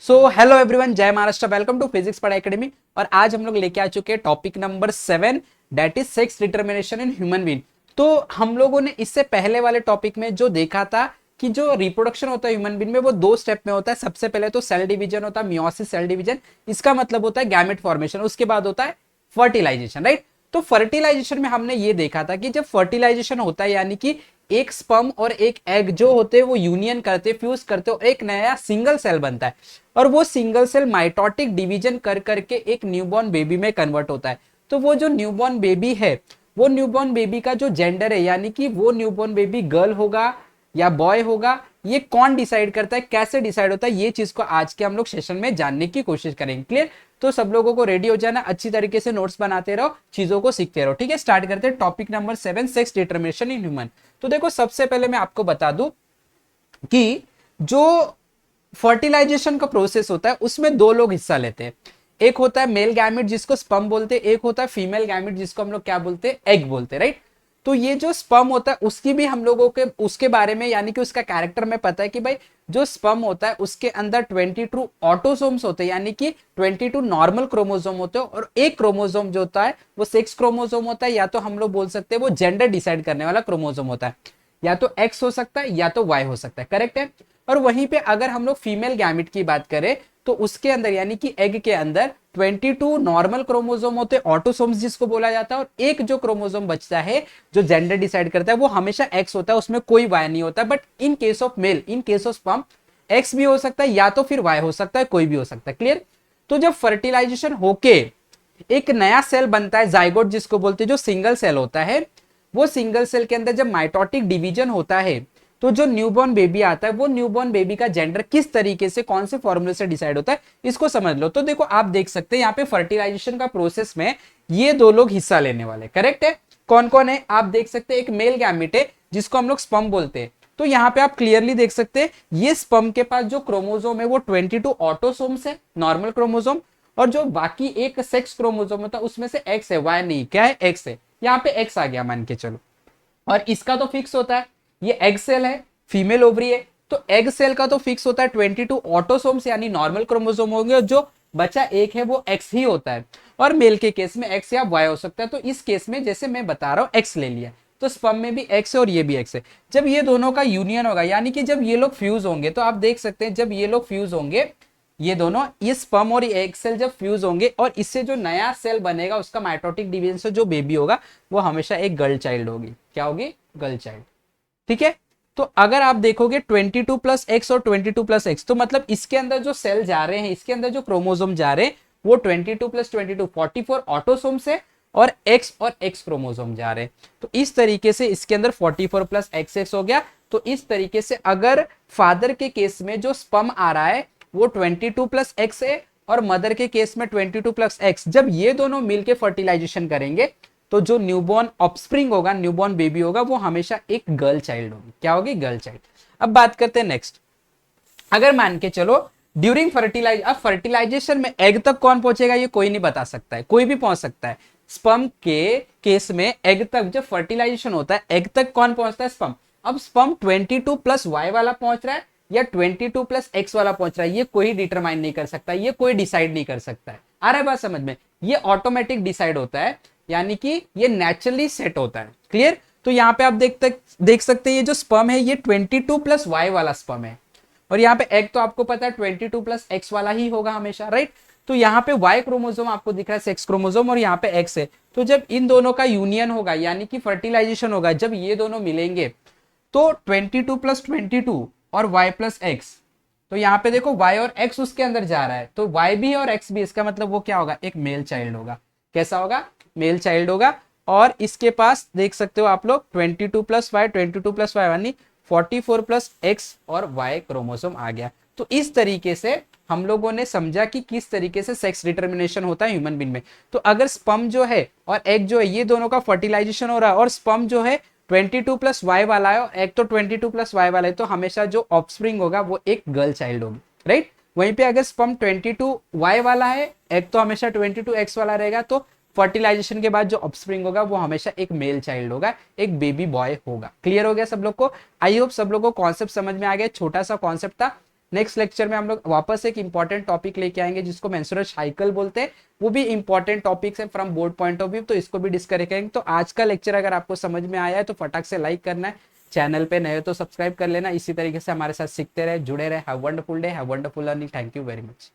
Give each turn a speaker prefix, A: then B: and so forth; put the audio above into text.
A: So hello everyone, जय Maharashtra, welcome to physics पढ़ाई academy. और आज हम लोग लेके आ चुके हैं topic number 7, that is sex determination in human being. तो हम लोगों ने इससे पहले वाले टॉपिक में जो देखा था कि जो रिप्रोडक्शन होता है ह्यूमन बीइंग में वो दो स्टेप में होता है। सबसे पहले तो सेल डिवीजन होता है, मियोसिस सेल डिवीजन, इसका मतलब होता है गैमेट फॉर्मेशन। उसके बाद होता है फर्टिलाइजेशन, राइट। तो फर्टिलाइजेशन में हमने ये देखा था कि जब फर्टिलाइजेशन होता है यानी कि एक स्पर्म और एक एग जो होते हैं वो यूनियन करते, फ्यूज करते, और एक नया सिंगल सेल बनता है। और वो सिंगल सेल माइटोटिक डिवीजन कर करके एक न्यूबॉर्न बेबी में कन्वर्ट होता है। तो वो जो न्यूबॉर्न बेबी है, वो न्यूबॉर्न बेबी का जो जेंडर है यानी कि वो न्यूबॉर्न बेबी गर्ल होगा या बॉय होगा, ये कौन डिसाइड करता है, कैसे डिसाइड होता है, ये चीज को आज के हम लोग सेशन में जानने की कोशिश करेंगे। क्लियर? तो सब लोगों को रेडी हो जाना, अच्छी तरीके से नोट्स बनाते रहो, चीजों को सीखते रहो। ठीक है, स्टार्ट करते हैं topic number 7, sex determination in human. तो देखो, सबसे पहले मैं आपको बता दूं कि जो फर्टिलाइजेशन का प्रोसेस होता है उसमें दो लोग हिस्सा लेते हैं। एक होता है मेल गैमेट जिसको स्पर्म बोलते हैं, एक होता है फीमेल गैमेट जिसको हम लोग क्या बोलते हैं, एग बोलते हैं, राइट। तो ये जो स्पर्म होता है उसकी भी हम लोगों के उसके बारे में यानी कि उसका कैरेक्टर में पता है कि भाई जो स्पर्म होता है उसके अंदर 22 ऑटोसोम्स होते हैं यानी कि 22 नॉर्मल क्रोमोसोम होते हैं, और एक क्रोमोसोम जो होता है वो सेक्स क्रोमोसोम होता है, या तो हम लोग बोल सकते हैं वो जेंडर डिसाइड करने वाला क्रोमोसोम होता है। या तो एक्स हो सकता है या तो वाई हो सकता है, करेक्ट है। और वहीं पे अगर हम लोग फीमेल गैमेट की बात करें तो उसके अंदर यानी कि एग के अंदर 22 नॉर्मल क्रोमोसोम होते हैं, ऑटोसोम्स जिसको बोला जाता है, और एक जो क्रोमोसोम बचता है जो जेंडर डिसाइड करता है वो हमेशा एक्स होता है, उसमें कोई वाई नहीं होता। But in case of male, in case of sperm, x भी हो सकता है या तो फिर वाई हो सकता है, कोई भी हो सकता है। क्लियर? तो जब फर्टिलाइजेशन होके एक नया सेल बनता है, जाइगोट जिसको बोलते हैं, जो सिंगल सेल होता है, वो सिंगल सेल के अंदर जब माइटोटिक डिवीजन होता है तो जो न्यूबॉर्न बेबी आता है वो न्यूबॉर्न बेबी का जेंडर किस तरीके से, कौन से फॉर्मूले से डिसाइड होता है, इसको समझ लो। तो देखो, आप देख सकते हैं यहाँ पे फर्टिलाइजेशन का प्रोसेस में ये दो लोग हिस्सा लेने वाले, करेक्ट है। कौन कौन है आप देख सकते हैं, एक मेल गैमेट है जिसको हम लोग स्पर्म बोलते हैं। तो यहाँ पे आप क्लियरली देख सकते हैं ये स्पर्म के पास जो क्रोमोसोम है वो 22 ऑटोसोम्स है, नॉर्मल क्रोमोसोम, और जो बाकी एक सेक्स क्रोमोसोम होता है उसमें से एक्स है, वाई नहीं, क्या है, एक्स है। यहाँ पे एक्स आ गया मान के चलो। और इसका तो फिक्स होता है, ये एग सेल है, फीमेल ओवरी है, तो एग सेल का तो फिक्स होता है 22 ऑटोसोम्स यानी नॉर्मल क्रोमोसोम होंगे, और जो बचा एक है वो एक्स ही होता है। और मेल के केस में एक्स या वाई हो सकता है। तो इस केस में जैसे मैं बता रहा हूं एक्स ले लिया, तो स्पर्म में भी एक्स है और ये भी एक्स है। जब ये दोनों का यूनियन होगा यानी कि जब ये लोग फ्यूज होंगे, तो आप देख सकते हैं जब ये लोग फ्यूज होंगे, ये दोनों, ये स्पर्म और ये एग सेल जब फ्यूज होंगे और इससे जो नया सेल बनेगा उसका माइटोटिक डिवीजन से जो बेबी होगा वो हमेशा एक गर्ल चाइल्ड होगी। क्या होगी? Girl child. ठीक है। तो अगर आप देखोगे 22 प्लस एक्स और 22 प्लस एक्स, तो मतलब इसके अंदर जो सेल जा रहे हैं, इसके अंदर जो क्रोमोसोम जा रहे हैं वो 22 प्लस 22 44 ऑटोसोम से, और एक्स क्रोमोसोम जा रहे हैं। तो इस तरीके से इसके अंदर 44 प्लस एक्स एक्स हो गया। तो इस तरीके से अगर फादर के केस में जो स्पर्म आ रहा है वो 22 प्लस एक्स है, और मदर के केस में 22 प्लस एक्स, जब ये दोनों मिलके फर्टिलाइजेशन करेंगे तो जो न्यूबॉर्न ऑफस्प्रिंग होगा, न्यूबॉर्न बेबी होगा, वो हमेशा एक गर्ल चाइल्ड होगी। क्या होगी? Girl child. अब बात करते हैं नेक्स्ट। अगर मान के चलो ड्यूरिंग फर्टिलाइज, अब फर्टिलाइजेशन में एग तक कौन पहुंचेगा ये कोई नहीं बता सकता है, कोई भी पहुंच सकता है। स्पर्म के केस में एग तक जब फर्टिलाइजेशन होता है, एग तक कौन पहुंचता है? स्पर्म। अब स्पर्म 22 प्लस वाई वाला पहुंच रहा है या 22 प्लस एक्स वाला पहुंच रहा है, ये कोई डिटरमाइन नहीं कर सकता, ये कोई डिसाइड नहीं कर सकता है। आ रहा है बात समझ में? ये ऑटोमेटिक डिसाइड होता है, यानी कि ये नेचुरली सेट होता है। क्लियर? तो यहाँ पे आप देख सकते हैं ये जो स्पर्म है ये 22 प्लस वाई वाला स्पर्म है, और यहाँ पे एग तो आपको पता है 22 प्लस एक्स वाला ही होगा हमेशा, राइट। तो यहाँ पे वाई क्रोमोसोम आपको दिख रहा है, सेक्स क्रोमोसोम, और यहाँ पे एक्स है। तो जब इन दोनों का यूनियन होगा यानी कि फर्टिलाइजेशन होगा, जब ये दोनों मिलेंगे तो 22 प्लस 22 और वाई प्लस एक्स, तो यहाँ पे देखो वाई और एक्स उसके अंदर जा रहा है, तो वाई भी और एक्स भी, इसका मतलब वो क्या होगा? एक मेल चाइल्ड होगा। कैसा होगा? मेल चाइल्ड होगा। और इसके पास देख सकते हो आप लोग 22 प्लस वाई, 22 प्लस वाई यानी 44 प्लस एक्स और वाई क्रोमोसोम आ गया। तो इस तरीके से हम लोगों ने समझा कि किस तरीके से सेक्स डिटरमिनेशन होता है ह्यूमन बीइंग में। तो अगर स्पर्म जो है और एग जो है ये दोनों का फर्टिलाइजेशन हो रहा है, और स्पर्म जो है 22 प्लस वाई वाला है और एग तो 22 प्लस वाई वाला है, तो हमेशा जो ऑफस्प्रिंग होगा वो एक गर्ल चाइल्ड होगी, राइट। वहीं पे अगर स्पर्म 22 वाई वाला है, एग तो हमेशा 22 एक्स वाला रहेगा, तो फर्टिलाइजेशन के बाद जो ऑफस्प्रिंग होगा वो हमेशा एक मेल चाइल्ड होगा, एक बेबी बॉय होगा। क्लियर हो गया सब लोग को? आई होप सब लोग को कॉन्सेप्ट समझ में आ गया। छोटा सा कॉन्सेप्ट था, नेक्स्ट लेक्चर में हम लोग वापस एक इंपॉर्टेंट टॉपिक लेके आएंगे जिसको मेंस्ट्रुअल साइकिल बोलते हैं, वो भी इंपॉर्टेंट टॉपिक्स है from board point of view, तो इसको भी डिस्कस करेंगे। तो आज का लेक्चर अगर आपको समझ में आया है तो फटाक से लाइक करना है, चैनल पे नए हो तो सब्सक्राइब कर लेना, इसी तरीके से हमारे साथ सीखते रहे, जुड़े रहे। Have wonderful day, have wonderful learning, thank you very much.